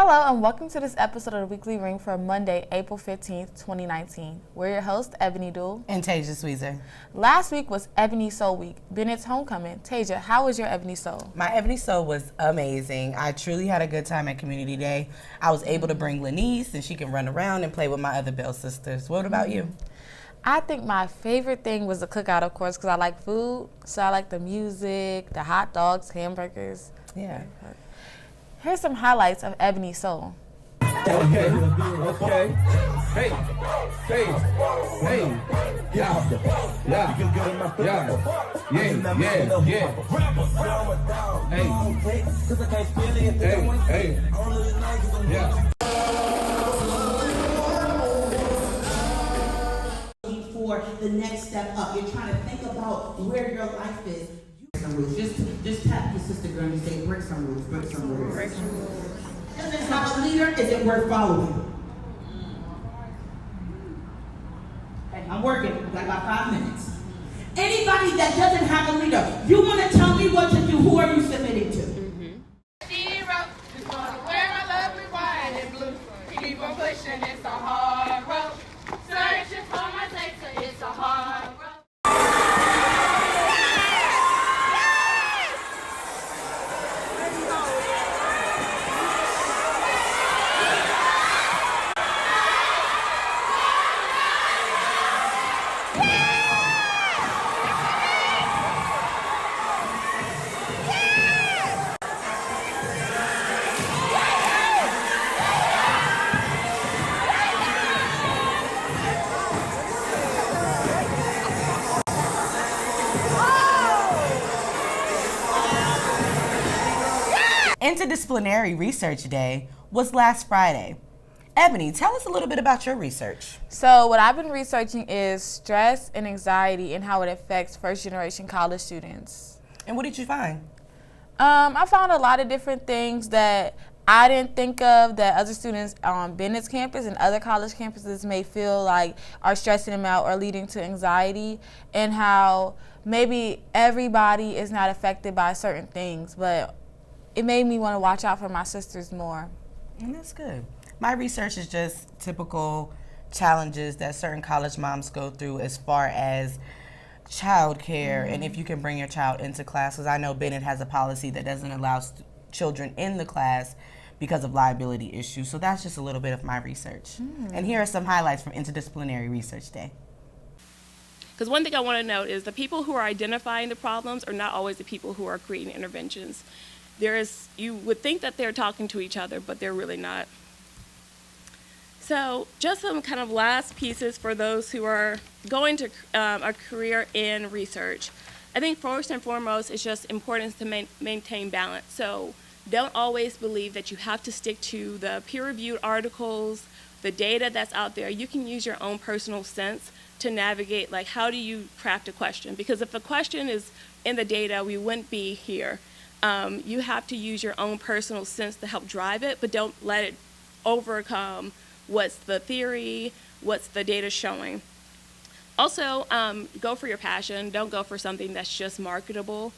Hello and welcome to this episode of the Weekly Ring for Monday, April 15th, 2019. We're your hosts, Ebony Duell and Tasia Sweezer. Last week was Ebony Soul Week, Bennett's homecoming. Tasia, how was your Ebony Soul? My Ebony Soul was amazing. I truly had a good time at Community Day. I was able to bring Lanice and she can run around and play with my other Bell sisters. What about you? I think my favorite thing was the cookout, of course, because I like food. So I like the music, the hot dogs, hamburgers. Yeah. Here's some highlights of Ebony Soul. Okay. Hey. Yeah. For the next step up, you're trying to think about where your life is. Just tap your sister girl and say, break some rules, break some rules. Doesn't have a leader, is it worth following? I'm working, got about 5 minutes. Anybody that doesn't have a leader, you want to tell me what to do, who are you submitting to? Zero, just gonna wear my lovely white and blue. Keep on pushing, it's a hard road. Searching for my taste, it's a hard road. Interdisciplinary Research Day was last Friday. Ebony, tell us a little bit about your research. So what I've been researching is stress and anxiety and how it affects first-generation college students. And what did you find? I found a lot of different things that I didn't think of that other students on Bennett's campus and other college campuses may feel like are stressing them out or leading to anxiety, and how maybe everybody is not affected by certain things, but it made me want to watch out for my sisters more. And that's good. My research is just typical challenges that certain college moms go through as far as childcare and if you can bring your child into class. Because I know Bennett has a policy that doesn't allow children in the class because of liability issues. So that's just a little bit of my research. And here are some highlights from Interdisciplinary Research Day. Because one thing I want to note is the people who are identifying the problems are not always the people who are creating interventions. You would think that they're talking to each other, but they're really not. So just some kind of last pieces for those who are going to a career in research. I think first and foremost, it's just important to maintain balance. So don't always believe that you have to stick to the peer-reviewed articles, the data that's out there. You can use your own personal sense to navigate, like, how do you craft a question? Because if the question is in the data, we wouldn't be here. You have to use your own personal sense to help drive it, but don't let it overcome what's the theory, what's the data showing. Also, go for your passion. Don't go for something that's just marketable,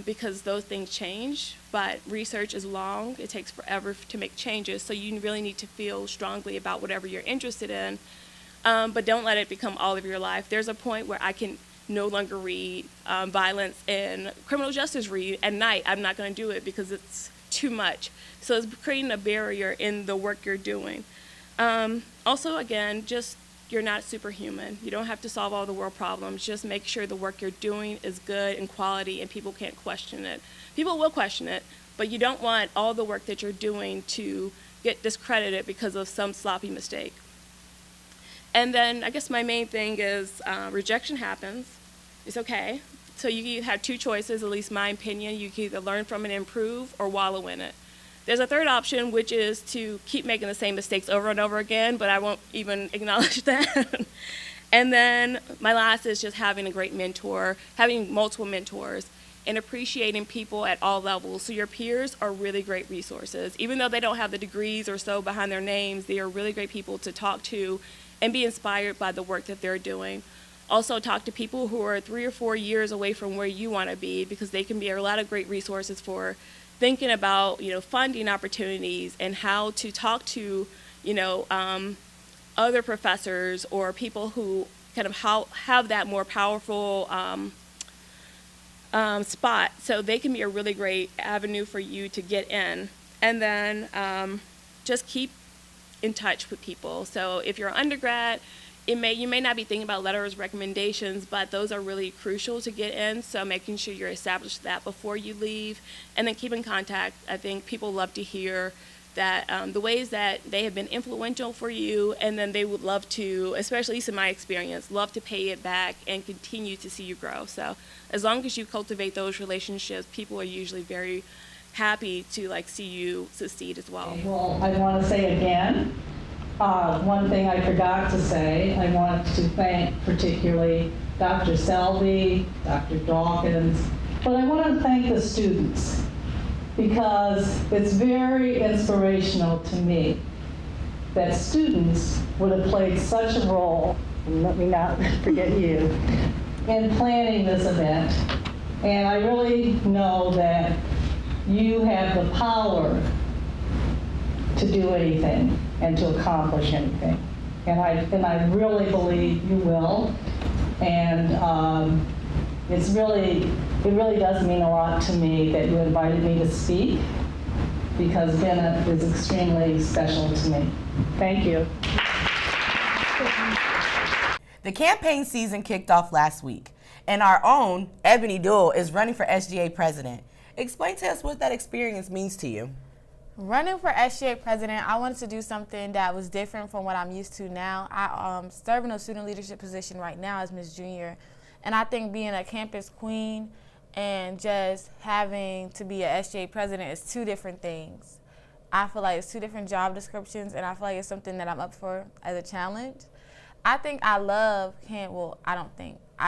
because those things change, but research is long. It takes forever to make changes, so you really need to feel strongly about whatever you're interested in, but don't let it become all of your life. There's a point where I can no longer read violence and criminal justice read at night. I'm not going to do it because it's too much. So it's creating a barrier in the work you're doing. Also, again, just you're not superhuman. You don't have to solve all the world problems. Just make sure the work you're doing is good and quality and people can't question it. People will question it, but you don't want all the work that you're doing to get discredited because of some sloppy mistake. And then I guess my main thing is rejection happens. It's okay. So you have two choices, at least my opinion. You can either learn from it and improve or wallow in it. There's a third option, which is to keep making the same mistakes over and over again, but I won't even acknowledge that. And then my last is just having a great mentor, having multiple mentors, and appreciating people at all levels. So your peers are really great resources. Even though they don't have the degrees or so behind their names, they are really great people to talk to and be inspired by the work that they're doing. Also talk to people who are 3 or 4 years away from where you want to be, because they can be a lot of great resources for thinking about, funding opportunities and how to talk to, other professors or people who kind of have that more powerful spot, so they can be a really great avenue for you to get in. And then just keep in touch with people. So if you're an undergrad, you may not be thinking about letters, recommendations, but those are really crucial to get in. So making sure you're established that before you leave, and then keep in contact. I think people love to hear that the ways that they have been influential for you, and then they would love to, especially at least in my experience, love to pay it back and continue to see you grow. So as long as you cultivate those relationships, people are usually very happy to see you succeed as well. Well, I want to say again, one thing I forgot to say, I want to thank particularly Dr. Selby, Dr. Dawkins, but I want to thank the students, because it's very inspirational to me that students would have played such a role, and let me not forget you, in planning this event. And I really know that you have the power to do anything and to accomplish anything. And I really believe you will. And it really does mean a lot to me that you invited me to speak, because Bennett is extremely special to me. Thank you. The campaign season kicked off last week, and our own Ebony Soul is running for SGA president. Explain to us what that experience means to you. Running for SGA president, I wanted to do something that was different from what I'm used to now. I serve in a student leadership position right now as Miss Junior, and I think being a campus queen and just having to be a SGA president is two different things. I feel like it's two different job descriptions, and I feel like it's something that I'm up for as a challenge. I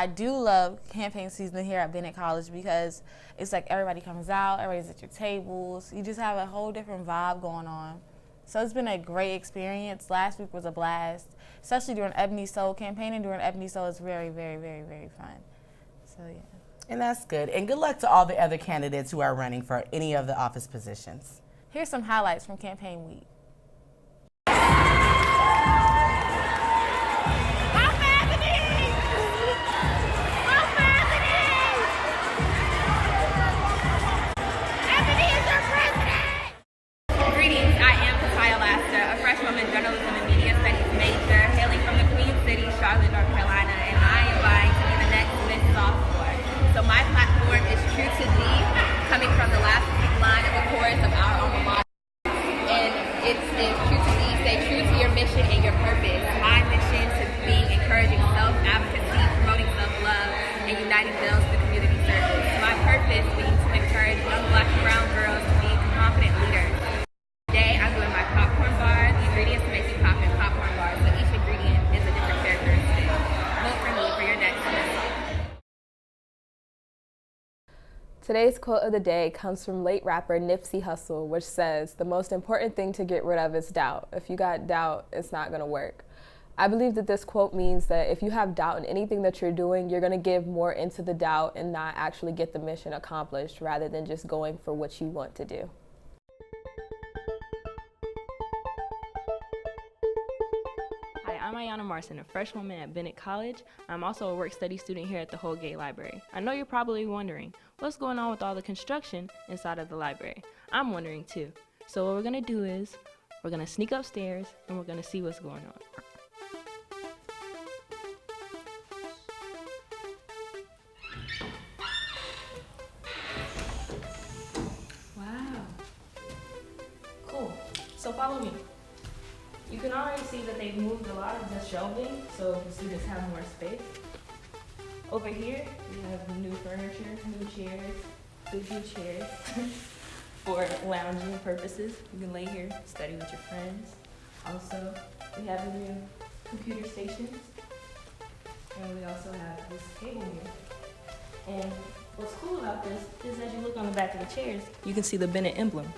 do love campaign season here at Bennett College, because it's like everybody comes out, everybody's at your tables. You just have a whole different vibe going on. So it's been a great experience. Last week was a blast, especially during Ebony Soul. Campaigning during Ebony Soul is very, very, very, very fun. So yeah. And that's good. And good luck to all the other candidates who are running for any of the office positions. Here's some highlights from campaign week. Charlotte, North Carolina, and I am vying to be the next Miss Sophomore. So my platform is true to thee, coming from the last line of the chorus of our alma mater. And it's true to thee, stay true to your mission and your purpose. My mission to be encouraging self-advocacy, promoting self-love, and uniting those through community service. My purpose being to encourage young Black and brown girls to be confident leaders. Today, I'm doing my popcorn bar. The ingredients to making popcorn bars. So each ingredient is a different characteristic. Vote for me for your next one. Today's quote of the day comes from late rapper Nipsey Hussle, which says, "The most important thing to get rid of is doubt. If you got doubt, it's not going to work." I believe that this quote means that if you have doubt in anything that you're doing, you're going to give more into the doubt and not actually get the mission accomplished, rather than just going for what you want to do. I'm Ayana Marson, a freshwoman at Bennett College. I'm also a work-study student here at the Holgate Library. I know you're probably wondering, what's going on with all the construction inside of the library? I'm wondering too. So what we're gonna do is, we're gonna sneak upstairs and we're gonna see what's going on. Wow. Cool. So follow me. You can already see that they've moved a lot of the shelving, so the students have more space. Over here, we have new furniture, new chairs, big new chairs for lounging purposes. You can lay here, study with your friends. Also, we have the new computer stations, and we also have this table here. And what's cool about this is as you look on the back of the chairs, you can see the Bennett emblem.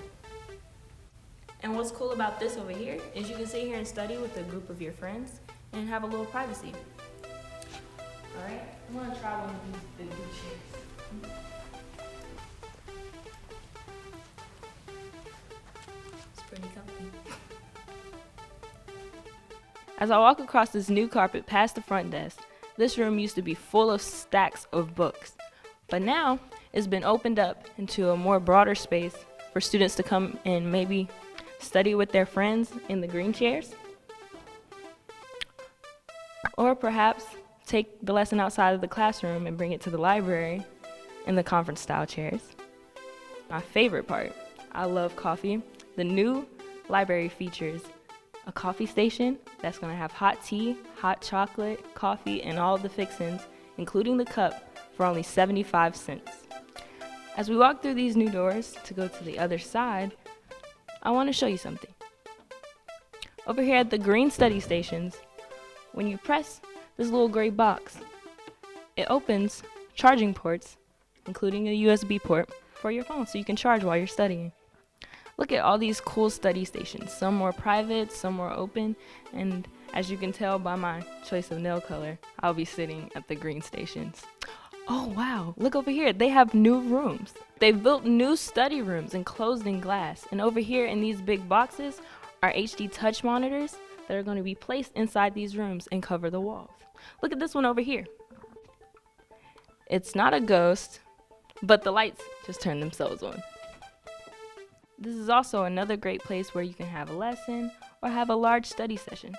And what's cool about this over here is you can sit here and study with a group of your friends and have a little privacy. All right, I'm gonna try one of these big blue chairs. Pretty comfy. As I walk across this new carpet past the front desk, this room used to be full of stacks of books, but now it's been opened up into a more broader space for students to come and maybe study with their friends in the green chairs, or perhaps take the lesson outside of the classroom and bring it to the library in the conference style chairs. My favorite part, I love coffee. The new library features a coffee station that's going to have hot tea, hot chocolate, coffee, and all the fixings, including the cup, for only 75 cents. As we walk through these new doors to go to the other side, I want to show you something. Over here at the green study stations, when you press this little gray box, it opens charging ports, including a USB port for your phone so you can charge while you're studying. Look at all these cool study stations. Some more private, some more open, and as you can tell by my choice of nail color, I'll be sitting at the green stations. Oh wow, look over here, they have new rooms. They've built new study rooms enclosed in glass, and over here in these big boxes are HD touch monitors that are going to be placed inside these rooms and cover the walls. Look at this one over here. It's not a ghost, but the lights just turn themselves on. This is also another great place where you can have a lesson or have a large study session.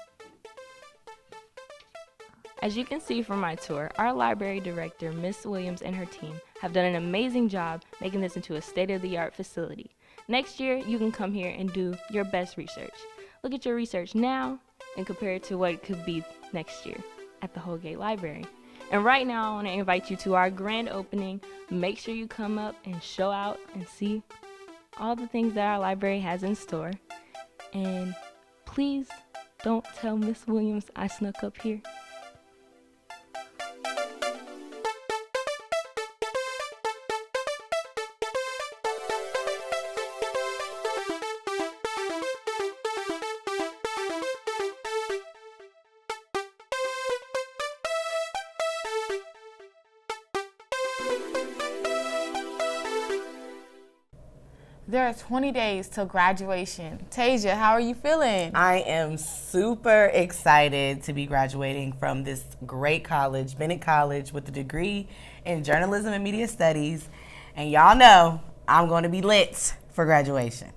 As you can see from my tour, our library director, Miss Williams, and her team have done an amazing job making this into a state-of-the-art facility. Next year, you can come here and do your best research. Look at your research now and compare it to what it could be next year at the Holgate Library. And right now, I want to invite you to our grand opening. Make sure you come up and show out and see all the things that our library has in store. And please don't tell Miss Williams I snuck up here. There are 20 days till graduation. Tasia, how are you feeling? I am super excited to be graduating from this great college, Bennett College, with a degree in journalism and media studies. And y'all know I'm going to be lit for graduation.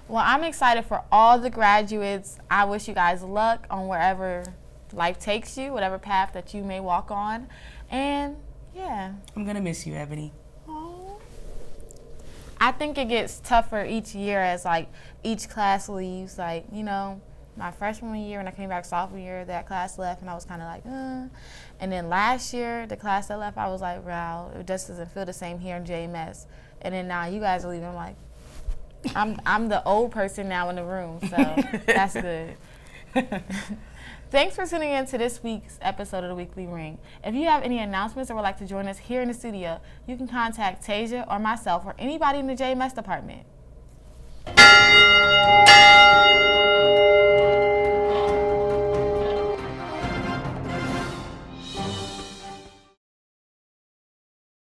Well, I'm excited for all the graduates. I wish you guys luck on wherever life takes you, whatever path that you may walk on. And yeah. I'm going to miss you, Ebony. I think it gets tougher each year as like each class leaves. Like, you know, my freshman year when I came back sophomore year, that class left and I was kind of like, And then last year, the class that left, I was like, wow, it just doesn't feel the same here in JMS. And then now you guys are leaving. I'm like, I'm the old person now in the room, so that's good. Thanks for tuning in to this week's episode of The Weekly Ring. If you have any announcements or would like to join us here in the studio, you can contact Tasia or myself or anybody in the JMS department.